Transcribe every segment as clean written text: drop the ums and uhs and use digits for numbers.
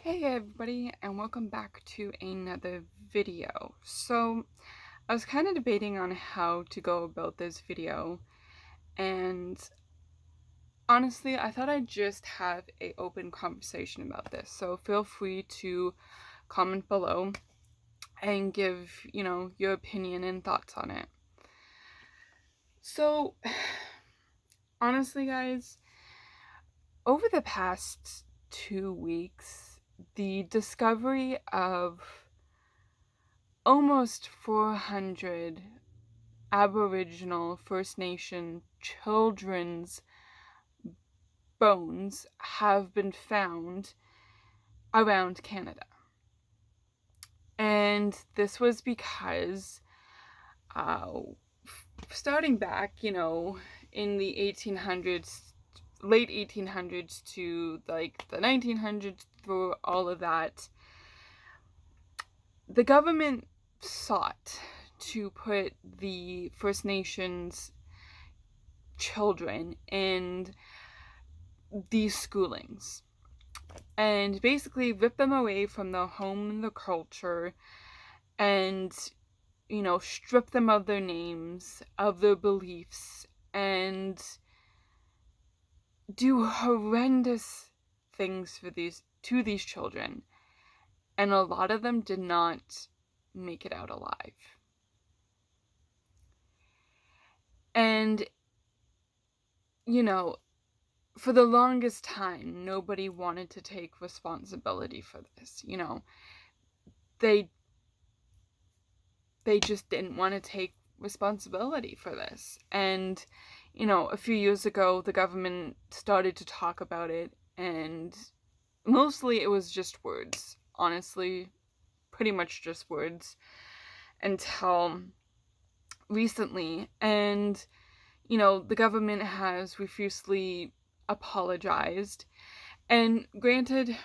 Hey everybody, and welcome back to another video. So I was kind of debating on how to go about this video, and honestly I thought I'd just have an open conversation about this. So feel free to comment below and give, your opinion and thoughts on it. So honestly guys, over the past 2 weeks, the discovery of almost 400 Aboriginal First Nation children's bones have been found around Canada. And this was because, starting back, in the 1800s, late 1800s to like the 1900s, through all of that, the government sought to put the First Nations children in these schoolings and basically rip them away from their home and their culture and, strip them of their names, of their beliefs, and do horrendous things to these children. And a lot of them did not make it out alive. And, for the longest time, nobody wanted to take responsibility for this. They just didn't want to take responsibility for this. And, a few years ago, the government started to talk about it, and mostly it was just words, honestly, pretty much just words, until recently. And, the government has profusely apologized. And granted,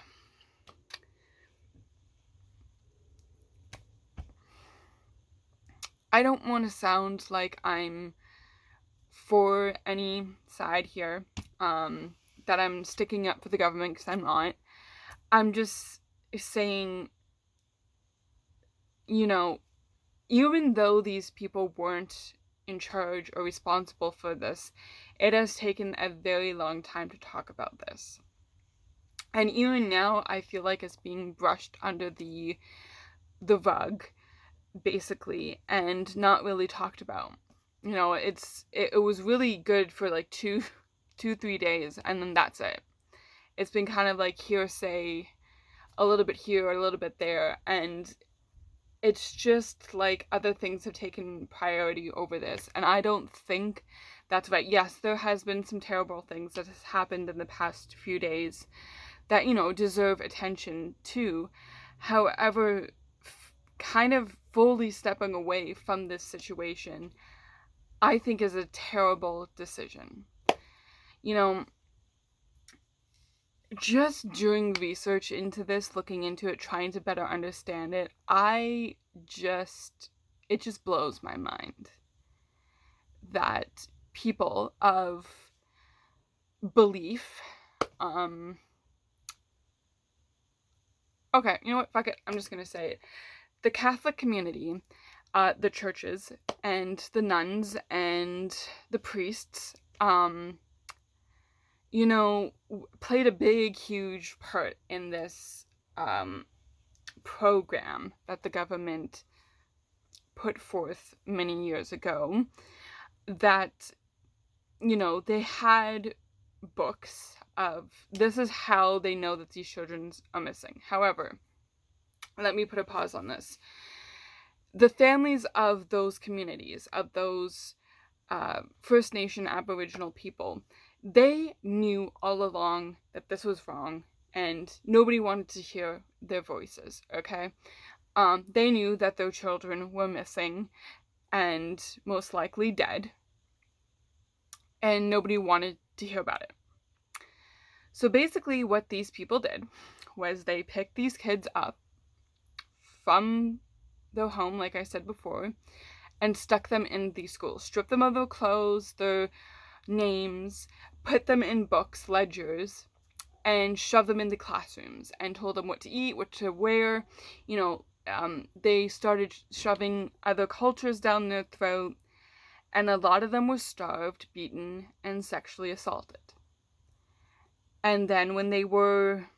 I don't want to sound like I'm for any side here, that I'm sticking up for the government, because I'm not. I'm just saying, even though these people weren't in charge or responsible for this, it has taken a very long time to talk about this. And even now, I feel like it's being brushed under the rug, basically, and not really talked about. It was really good for like 3 days, and then that's it. It's been kind of like hearsay, a little bit here, a little bit there, and it's just like other things have taken priority over this, and I don't think that's right. Yes, there has been some terrible things that has happened in the past few days that, deserve attention too. However, kind of fully stepping away from this situation, I think, is a terrible decision. Just doing research into this, looking into it, trying to better understand it, it just blows my mind that people of belief, okay, you know what, fuck it, I'm just gonna say it. The Catholic community, the churches, and the nuns, and the priests, played a big, huge part in this program that the government put forth many years ago, that, they had books of, this is how they know that these children are missing. However, let me put a pause on this. The families of those communities, of those First Nation Aboriginal people, they knew all along that this was wrong, and nobody wanted to hear their voices, okay? They knew that their children were missing and most likely dead, and nobody wanted to hear about it. So basically what these people did was they picked these kids up from their home, like I said before, and stuck them in these schools, stripped them of their clothes, their names, put them in books, ledgers, and shoved them into classrooms and told them what to eat, what to wear. They started shoving other cultures down their throat, and a lot of them were starved, beaten, and sexually assaulted. And then when they were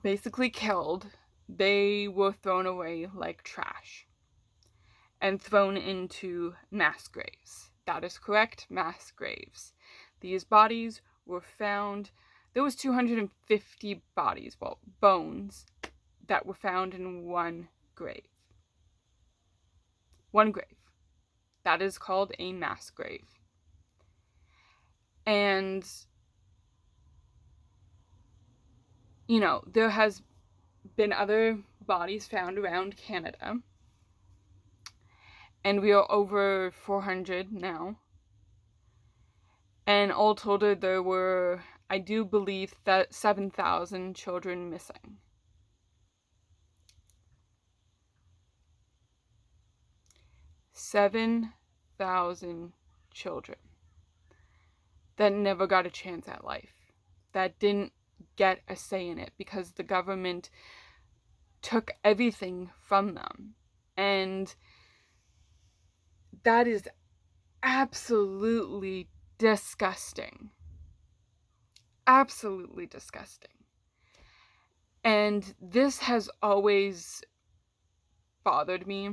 basically killed, they were thrown away like trash and thrown into mass graves. That is correct, mass graves. These bodies were found. There was 250 bodies, bones, that were found in one grave. One grave. That is called a mass grave. And, there has been other bodies found around Canada. And we are over 400 now. And all told, there were, I do believe, that 7,000 children missing. 7,000 children that never got a chance at life, that didn't get a say in it because the government took everything from them. And that is absolutely disgusting. Absolutely disgusting. And this has always bothered me.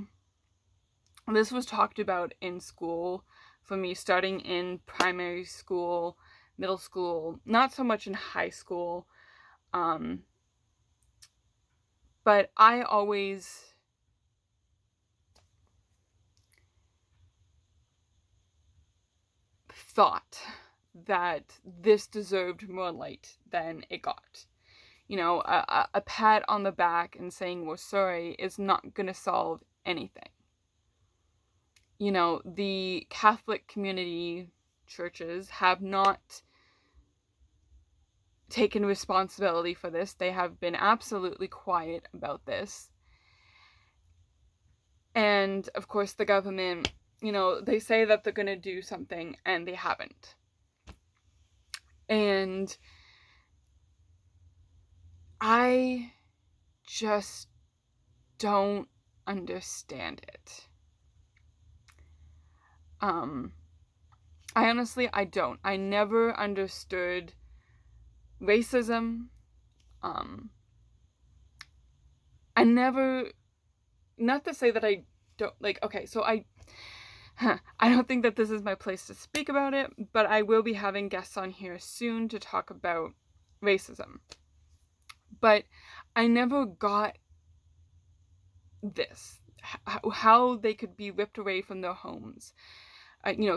This was talked about in school for me, starting in primary school, middle school, not so much in high school. But I always thought that this deserved more light than it got. A pat on the back and saying we're sorry is not going to solve anything. The Catholic community churches have not taken responsibility for this. They have been absolutely quiet about this. And, of course, the government, they say that they're going to do something, and they haven't. And I just don't understand it. I don't. I never understood racism. I never, not to say that I don't, okay, so I don't think that this is my place to speak about it, but I will be having guests on here soon to talk about racism. But I never got this, how they could be ripped away from their homes,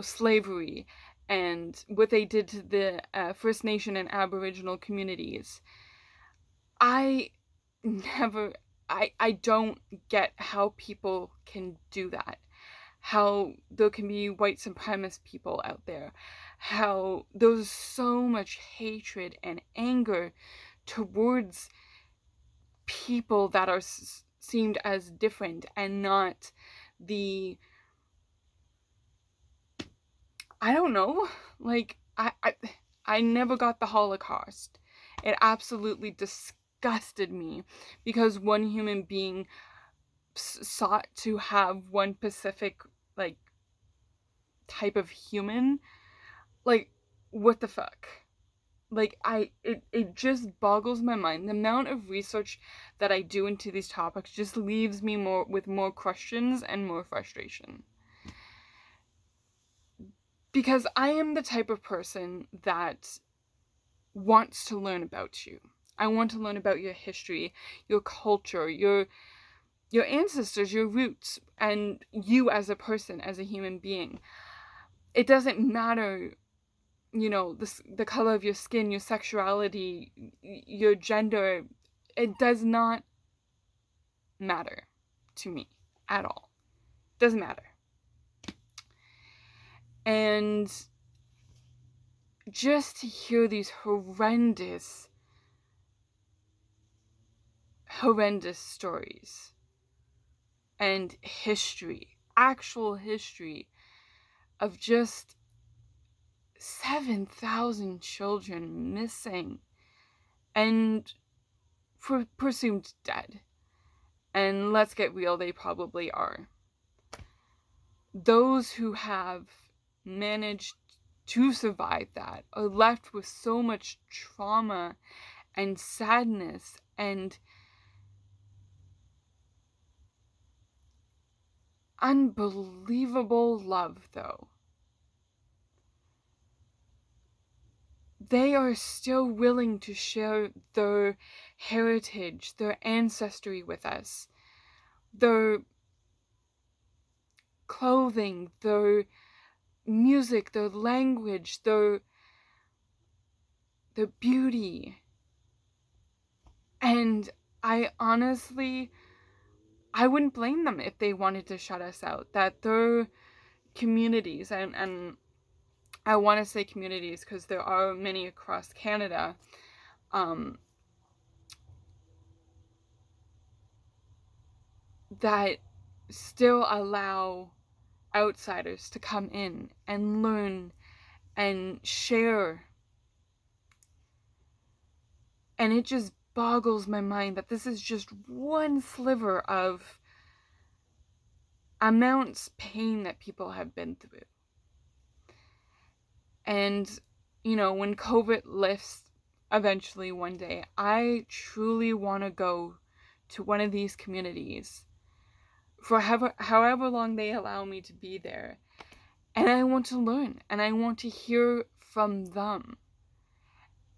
slavery, and what they did to the First Nation and Aboriginal communities. I don't get how people can do that. How there can be white supremacist people out there. How there's so much hatred and anger towards people that are seemed as different and not the, I don't know, I never got the Holocaust. It absolutely disgusted me because one human being sought to have one specific, type of human. What the fuck? It just boggles my mind. The amount of research that I do into these topics just leaves me with more questions and more frustration. Because I am the type of person that wants to learn about you. I want to learn about your history, your culture, your ancestors, your roots, and you as a person, as a human being. It doesn't matter, the color of your skin, your sexuality, your gender. It does not matter to me at all. It doesn't matter. And just to hear these horrendous stories and history, actual history of just 7,000 children missing and presumed dead. And let's get real, they probably are. Those who have managed to survive that are left with so much trauma and sadness and unbelievable love, though. They are still willing to share their heritage, their ancestry with us, their clothing, their music, their language, their beauty. And I wouldn't blame them if they wanted to shut us out. That their communities, and I want to say communities because there are many across Canada, that still allow outsiders to come in and learn and share. And it just boggles my mind that this is just one sliver of amounts pain that people have been through. And, you know, when COVID lifts eventually one day, I truly want to go to one of these communities for however long they allow me to be there. And I want to learn, and I want to hear from them.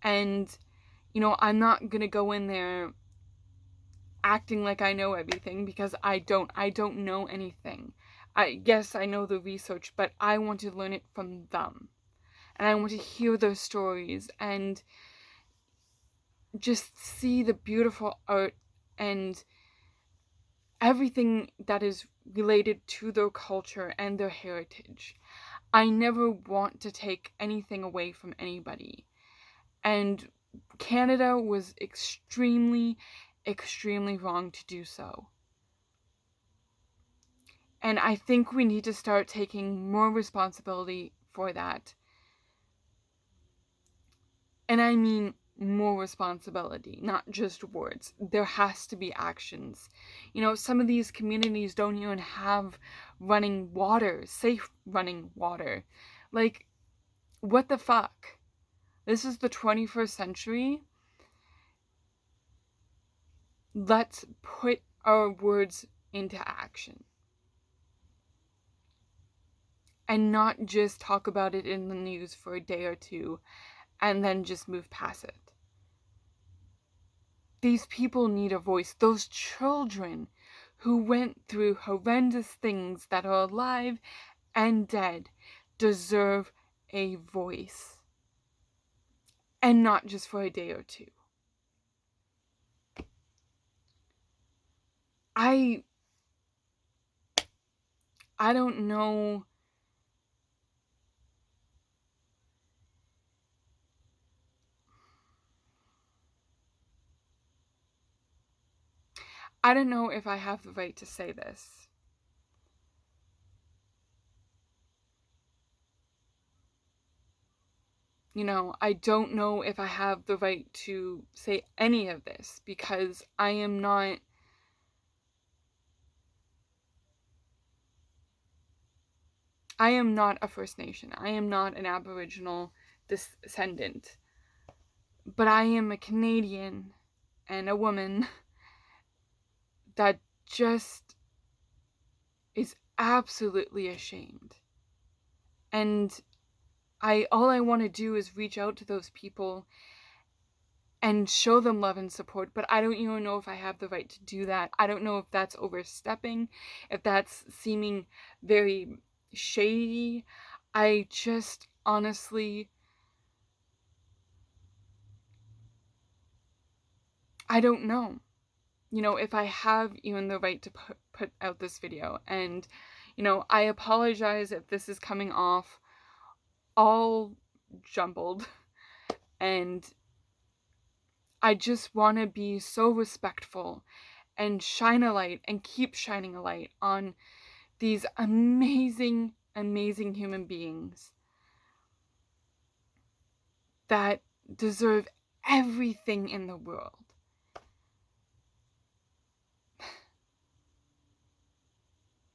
And, you know, I'm not going to go in there acting like I know everything, because I don't know anything. Yes, I know the research, but I want to learn it from them. And I want to hear their stories and just see the beautiful art and everything that is related to their culture and their heritage. I never want to take anything away from anybody. And Canada was extremely, extremely wrong to do so. And I think we need to start taking more responsibility for that. And I mean more responsibility, not just words. There has to be actions. You know, some of these communities don't even have running water, safe running water. Like, what the fuck? This is the 21st century. Let's put our words into action. And not just talk about it in the news for a day or two and then just move past it. These people need a voice. Those children who went through horrendous things that are alive and dead deserve a voice. And not just for a day or two. I don't know. I don't know if I have the right to say this. You know, I don't know if I have the right to say any of this because I am not a First Nation. I am not an Aboriginal descendant. But I am a Canadian and a woman that just is absolutely ashamed. And all I want to do is reach out to those people and show them love and support, but I don't even know if I have the right to do that. I don't know if that's overstepping, if that's seeming very shady. I just honestly, I don't know, you know, if I have even the right to put out this video. And, you know, I apologize if this is coming off all jumbled, and I just want to be so respectful and shine a light and keep shining a light on these amazing, amazing human beings that deserve everything in the world.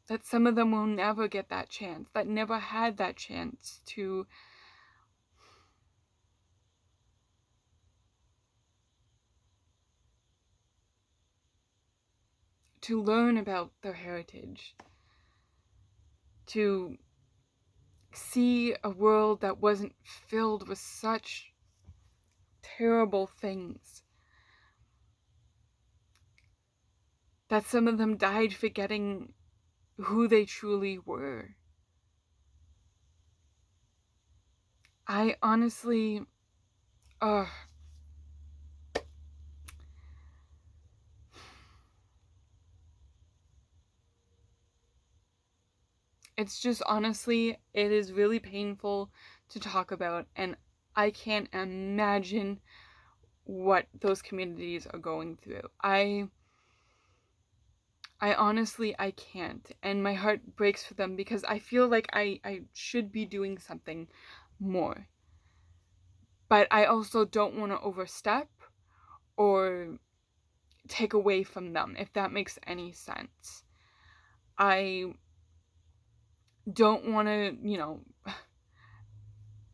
That some of them will never get that chance, that never had that chance to learn about their heritage, to see a world that wasn't filled with such terrible things. That some of them died forgetting who they truly were. I honestly, it's just, honestly, it is really painful to talk about, and I can't imagine what those communities are going through. I honestly, I can't, and my heart breaks for them because I feel like I should be doing something more. But I also don't want to overstep or take away from them, if that makes any sense. I don't want to,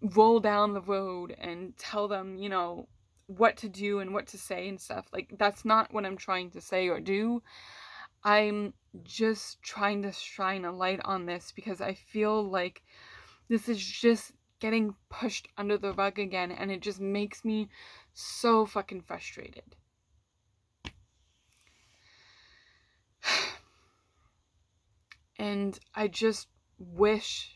roll down the road and tell them, what to do and what to say and stuff. Like, that's not what I'm trying to say or do. I'm just trying to shine a light on this because I feel like this is just getting pushed under the rug again, and it just makes me so fucking frustrated. And I just wish,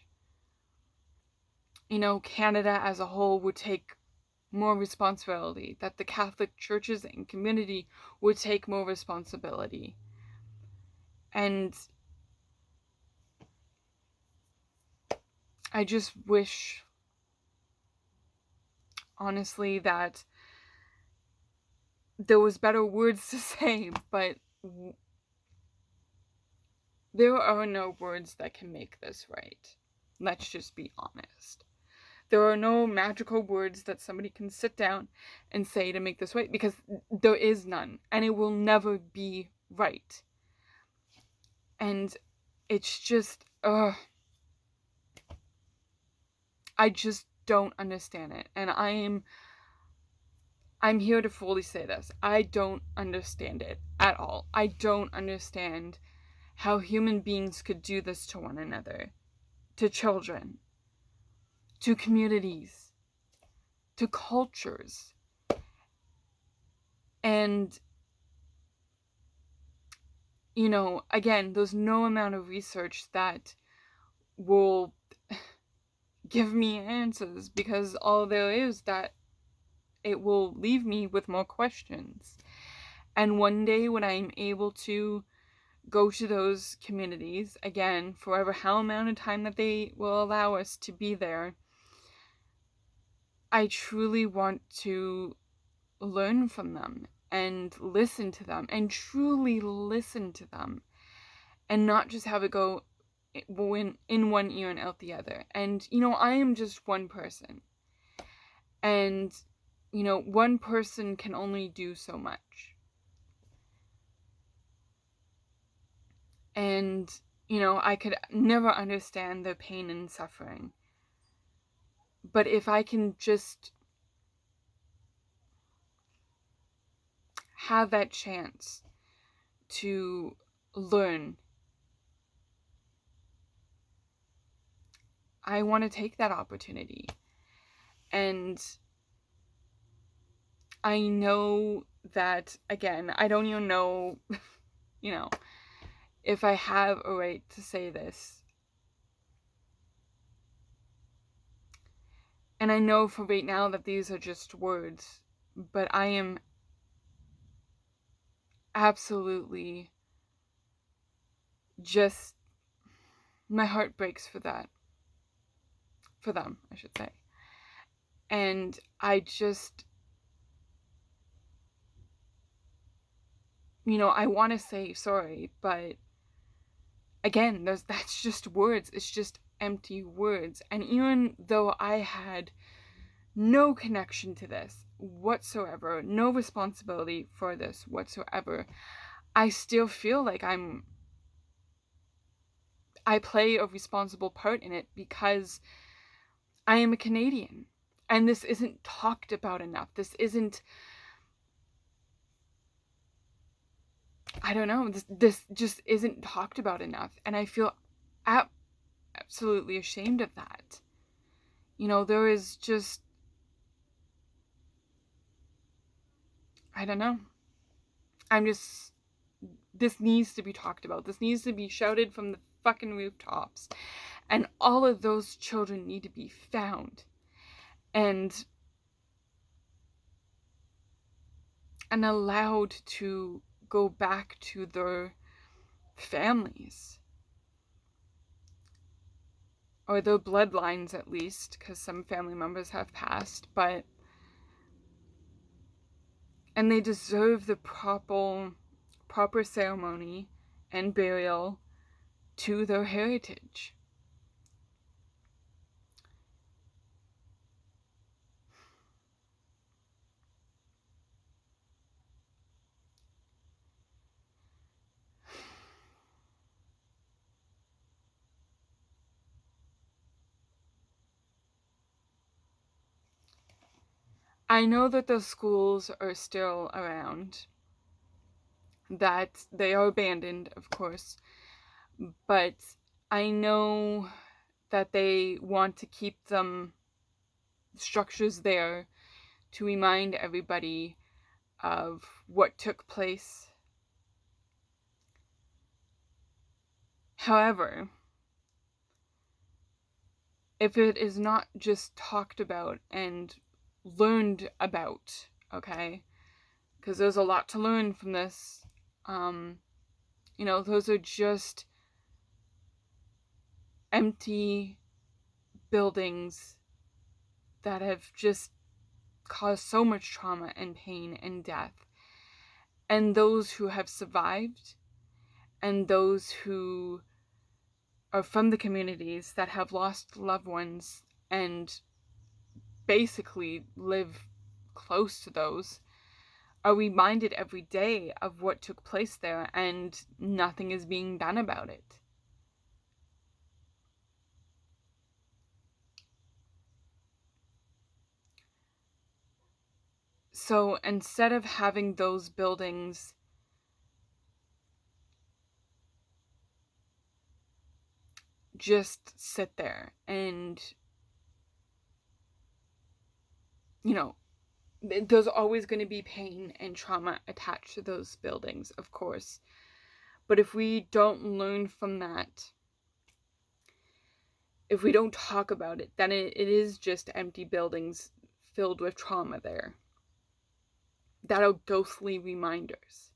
Canada as a whole would take more responsibility, that the Catholic churches and community would take more responsibility. And I just wish, honestly, that there was better words to say, but there are no words that can make this right. Let's just be honest. There are no magical words that somebody can sit down and say to make this right, because there is none, and it will never be right. And it's just, I just don't understand it. And I'm here to fully say this. I don't understand it at all. I don't understand how human beings could do this to one another, to children, to communities, to cultures. And, again, there's no amount of research that will give me answers, because all there is that it will leave me with more questions. And one day when I'm able to go to those communities again, forever how amount of time that they will allow us to be there, I truly want to learn from them and listen to them and truly listen to them, and not just have it go in one ear and out the other. And I am just one person, and one person can only do so much. And I could never understand the pain and suffering, but if I can just have that chance to learn, I want to take that opportunity. And I know that, again, I don't even know, if I have a right to say this. And I know for right now that these are just words, but I am absolutely just, my heart breaks for that. For them, I should say. And I just, I want to say sorry, but again, that's just words. It's just empty words. And even though I had no connection to this whatsoever, no responsibility for this whatsoever, I still feel like I play a responsible part in it because I am a Canadian. And this isn't talked about enough. This isn't, I don't know, this just isn't talked about enough. And I feel absolutely ashamed of that. You know, there is just, I don't know. This needs to be talked about. This needs to be shouted from the fucking rooftops. And all of those children need to be found and allowed to go back to their families. Or their bloodlines, at least, because some family members have passed, and they deserve the proper ceremony and burial to their heritage. I know that those schools are still around, that they are abandoned, of course, but I know that they want to keep them structures there to remind everybody of what took place. However, if it is not just talked about and learned about, okay, because there's a lot to learn from this, you know, those are just empty buildings that have just caused so much trauma and pain and death. And those who have survived and those who are from the communities that have lost loved ones and basically live close to those are reminded every day of what took place there, and nothing is being done about it. So instead of having those buildings just sit there and, you know, there's always going to be pain and trauma attached to those buildings, of course. But if we don't learn from that, if we don't talk about it, then it is just empty buildings filled with trauma there that are ghostly reminders.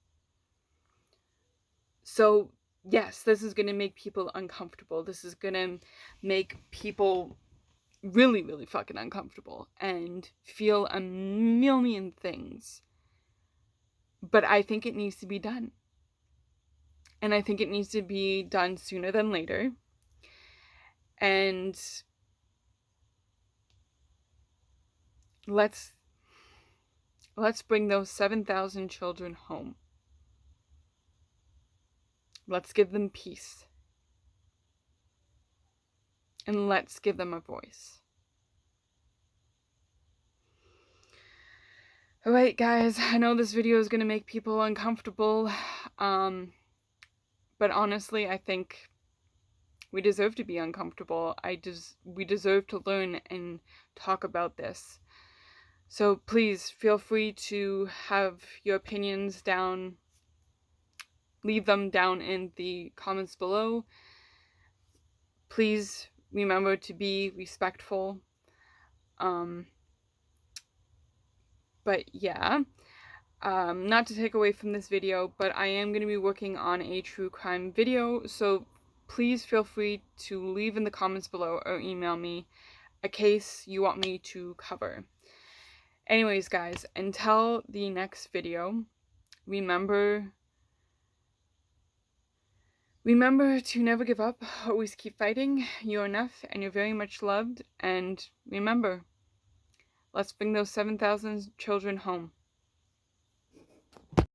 So yes, this is going to make people uncomfortable. This is going to make people really, really fucking uncomfortable and feel a million things. But I think it needs to be done. And I think it needs to be done sooner than later. And let's bring those 7,000 children home. Let's give them peace. And let's give them a voice. Alright guys, I know this video is going to make people uncomfortable, but honestly I think we deserve to be uncomfortable. We deserve to learn and talk about this. So please feel free to have your opinions down, leave them down in the comments below. Please remember to be respectful. But yeah, not to take away from this video, but I am going to be working on a true crime video, so please feel free to leave in the comments below or email me a case you want me to cover. Anyways, guys, until the next video, remember to never give up, always keep fighting, you're enough, and you're very much loved, and remember, Let's bring those 7,000 children home.